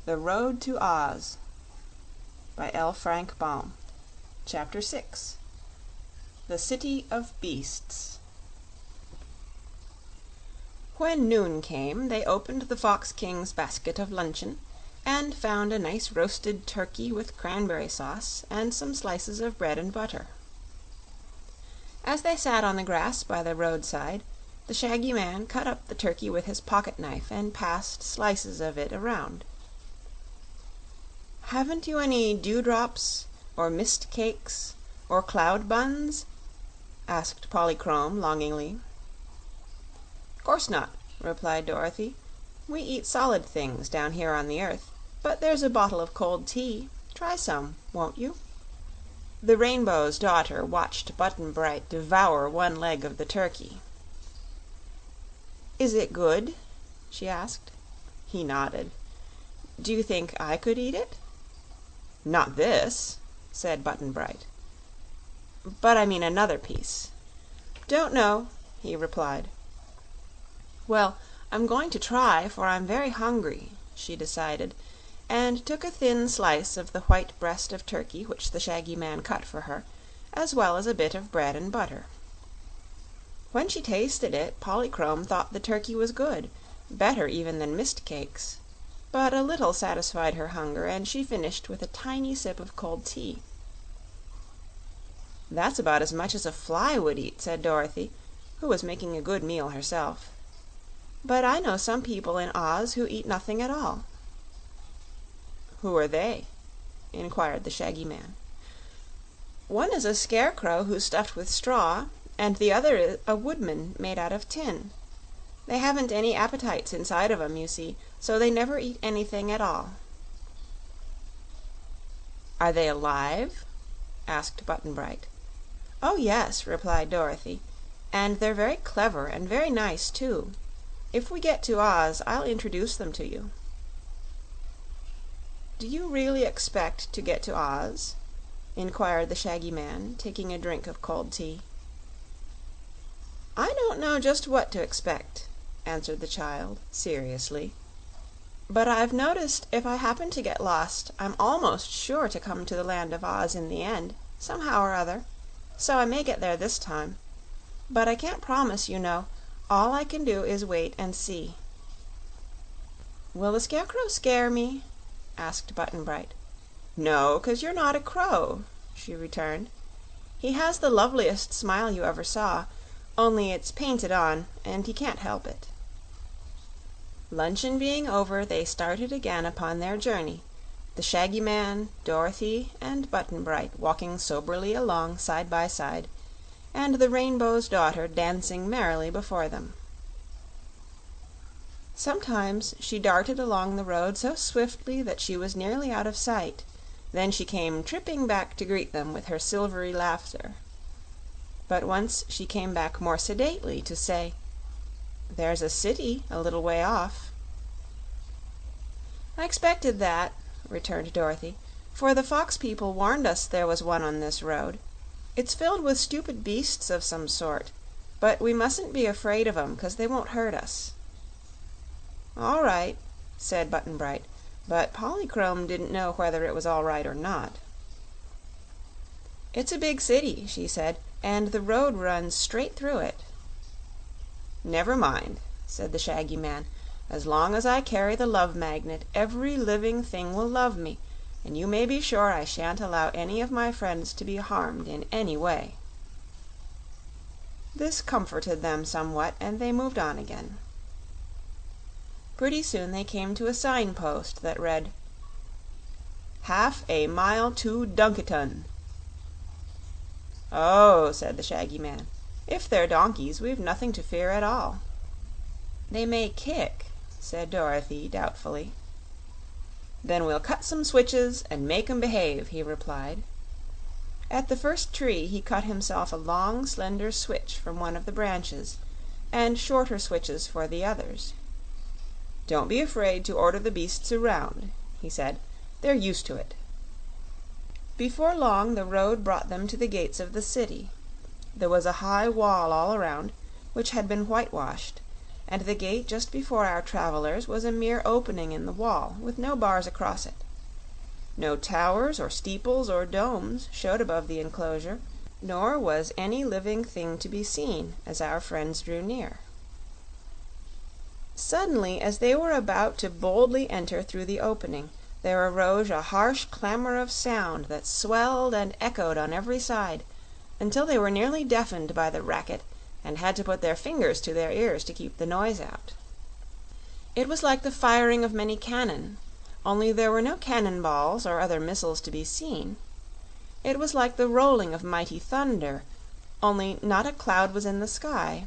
The Road to Oz by L. Frank Baum. Chapter 6. The City of Beasts. When noon came, they opened the Fox King's basket of luncheon and found a nice roasted turkey with cranberry sauce and some slices of bread and butter. As they sat on the grass by the roadside, the Shaggy Man cut up the turkey with his pocket knife and passed slices of it around. "Haven't you any dewdrops, or mist cakes, or cloud buns?" asked Polychrome longingly. "Course not," replied Dorothy. "We eat solid things down here on the earth, but there's a bottle of cold tea. Try some, won't you?" The Rainbow's Daughter watched Button Bright devour one leg of the turkey. "Is it good?" she asked. He nodded. "Do you think I could eat it?" "Not this," said Button Bright. "But I mean another piece." "Don't know," he replied. "Well, I'm going to try, for I'm very hungry," she decided, and took a thin slice of the white breast of turkey which the Shaggy Man cut for her, as well as a bit of bread and butter. When she tasted it, Polychrome thought the turkey was good, better even than mist cakes; but a little satisfied her hunger, and she finished with a tiny sip of cold tea. "That's about as much as a fly would eat," said Dorothy, who was making a good meal herself. "But I know some people in Oz who eat nothing at all." "Who are they?" inquired the Shaggy Man. "One is a scarecrow who's stuffed with straw, and the other is a woodman made out of tin. They haven't any appetites inside of 'em, you see, so they never eat anything at all." "Are they alive?" asked Button Bright. "Oh yes," replied Dorothy, "and they're very clever and very nice, too. If we get to Oz I'll introduce them to you." "Do you really expect to get to Oz?" inquired the Shaggy Man, taking a drink of cold tea. "I don't know just what to expect," answered the child, seriously. "But I've noticed if I happen to get lost I'm almost sure to come to the Land of Oz in the end, somehow or other; so I may get there this time. But I can't promise, you know. All I can do is wait and see." "Will the Scarecrow scare me?" asked Button Bright. "No, 'cause you're not a crow," she returned. "He has the loveliest smile you ever saw, only it's painted on, and he can't help it." Luncheon being over, they started again upon their journey, the Shaggy Man, Dorothy, and Button Bright walking soberly along side by side, and the Rainbow's Daughter dancing merrily before them. Sometimes she darted along the road so swiftly that she was nearly out of sight; then she came tripping back to greet them with her silvery laughter. But once she came back more sedately to say, "There's a city a little way off." "I expected that," returned Dorothy, "for the fox people warned us there was one on this road. It's filled with stupid beasts of some sort, but we mustn't be afraid of 'em, 'cause they won't hurt us." "All right," said Button Bright, but Polychrome didn't know whether it was all right or not. "It's a big city," she said, "and the road runs straight through it." "Never mind," said the Shaggy Man. "As long as I carry the Love Magnet every living thing will love me, and you may be sure I shan't allow any of my friends to be harmed in any way." This comforted them somewhat, and they moved on again. Pretty soon they came to a sign post that read, "Half a mile to Dunkiton." "Oh," said the Shaggy Man, "if they're donkeys we've nothing to fear at all." "They may kick," said Dorothy, doubtfully. "Then we'll cut some switches and make 'em behave," he replied. At the first tree he cut himself a long, slender switch from one of the branches, and shorter switches for the others. "Don't be afraid to order the beasts around," he said. "They're used to it." Before long the road brought them to the gates of the city. There was a high wall all around, which had been whitewashed, and the gate just before our travelers was a mere opening in the wall, with no bars across it. No towers or steeples or domes showed above the enclosure, nor was any living thing to be seen as our friends drew near. Suddenly, as they were about to boldly enter through the opening, there arose a harsh clamor of sound that swelled and echoed on every side, until they were nearly deafened by the racket and had to put their fingers to their ears to keep the noise out. It was like the firing of many cannon, only there were no cannon balls or other missiles to be seen. It was like the rolling of mighty thunder, only not a cloud was in the sky.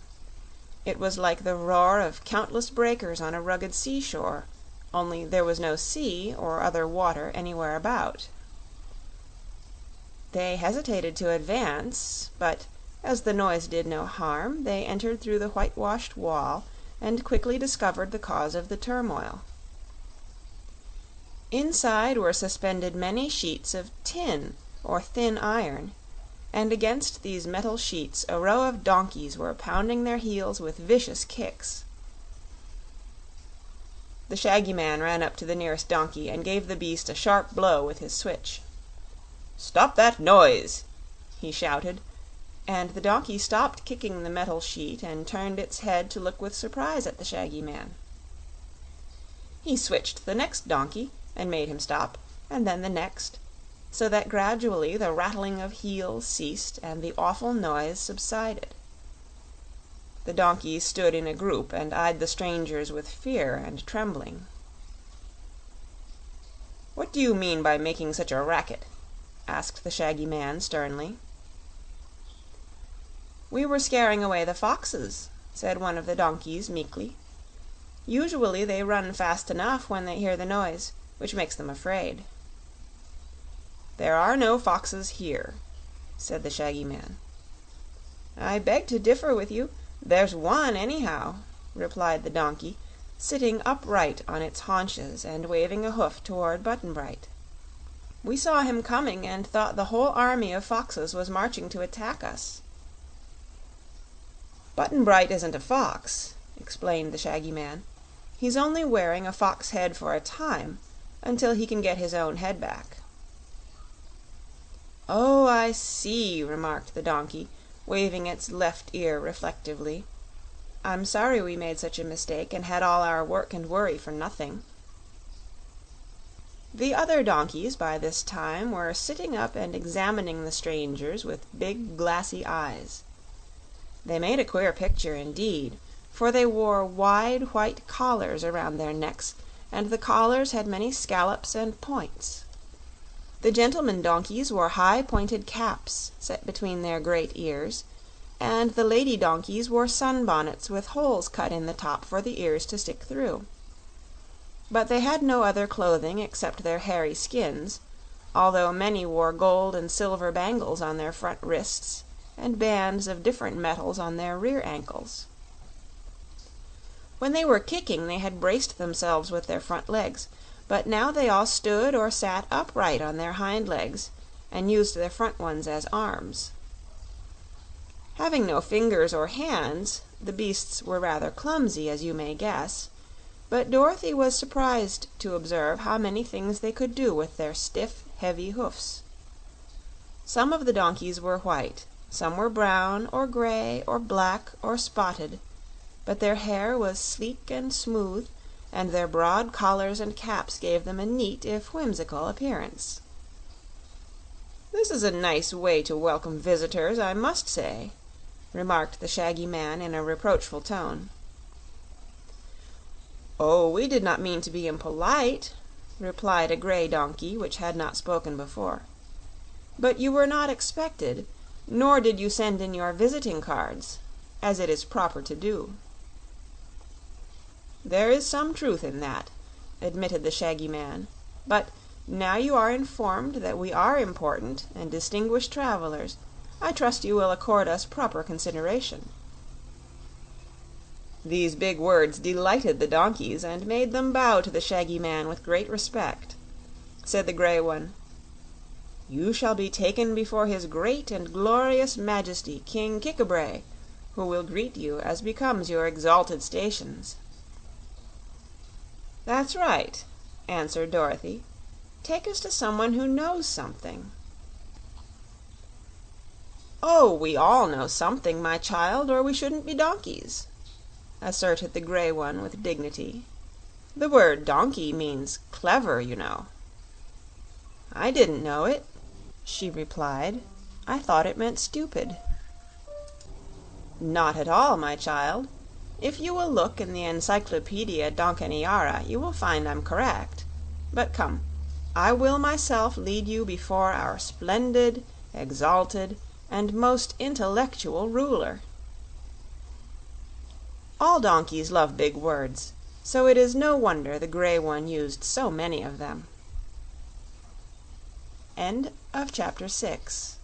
It was like the roar of countless breakers on a rugged seashore, only there was no sea or other water anywhere about. They hesitated to advance, but as the noise did no harm, they entered through the whitewashed wall and quickly discovered the cause of the turmoil. Inside were suspended many sheets of tin or thin iron, and against these metal sheets a row of donkeys were pounding their heels with vicious kicks. The Shaggy Man ran up to the nearest donkey and gave the beast a sharp blow with his switch. "Stop that noise!" he shouted, and the donkey stopped kicking the metal sheet and turned its head to look with surprise at the Shaggy Man. He switched the next donkey and made him stop, and then the next, so that gradually the rattling of heels ceased and the awful noise subsided. The donkeys stood in a group and eyed the strangers with fear and trembling. "What do you mean by making such a racket?" asked the Shaggy Man sternly. "We were scaring away the foxes," said one of the donkeys meekly. "Usually they run fast enough when they hear the noise, which makes them afraid." "There are no foxes here," said the Shaggy Man. "I beg to differ with you. There's one, anyhow," replied the donkey, sitting upright on its haunches and waving a hoof toward Button-Bright. "We saw him coming and thought the whole army of foxes was marching to attack us." "Button-Bright isn't a fox," explained the Shaggy Man. "He's only wearing a fox head for a time, until he can get his own head back." "Oh, I see," remarked the donkey, waving its left ear reflectively. "I'm sorry we made such a mistake and had all our work and worry for nothing." The other donkeys by this time were sitting up and examining the strangers with big glassy eyes. They made a queer picture indeed, for they wore wide white collars around their necks, and the collars had many scallops and points. The gentlemen donkeys wore high pointed caps set between their great ears, and the lady donkeys wore sunbonnets with holes cut in the top for the ears to stick through. But they had no other clothing except their hairy skins, although many wore gold and silver bangles on their front wrists and bands of different metals on their rear ankles. When they were kicking they had braced themselves with their front legs, but now they all stood or sat upright on their hind legs and used their front ones as arms. Having no fingers or hands, the beasts were rather clumsy, as you may guess, but Dorothy was surprised to observe how many things they could do with their stiff, heavy hoofs. Some of the donkeys were white, some were brown or gray or black or spotted, but their hair was sleek and smooth, and their broad collars and caps gave them a neat if whimsical appearance. "This is a nice way to welcome visitors, I must say," remarked the Shaggy Man in a reproachful tone. "Oh, we did not mean to be impolite," replied a gray donkey which had not spoken before. "But you were not expected, nor did you send in your visiting cards, as it is proper to do." "There is some truth in that," admitted the Shaggy Man, "but now you are informed that we are important and distinguished travelers, I trust you will accord us proper consideration." These big words delighted the donkeys and made them bow to the Shaggy Man with great respect. Said the gray one: "You shall be taken before his great and glorious Majesty, King Kik-a-bray, who will greet you as becomes your exalted stations." "That's right," answered Dorothy. "Take us to someone who knows something." "Oh, we all know something, my child, or we shouldn't be donkeys," asserted the grey one with dignity. "The word donkey means clever, you know." "I didn't know it," she replied. "I thought it meant stupid." "Not at all, my child. If you will look in the Encyclopedia Donkaniara you will find I'm correct. But come, I will myself lead you before our splendid, exalted, and most intellectual ruler." All donkeys love big words, so it is no wonder the grey one used so many of them. Chapter 7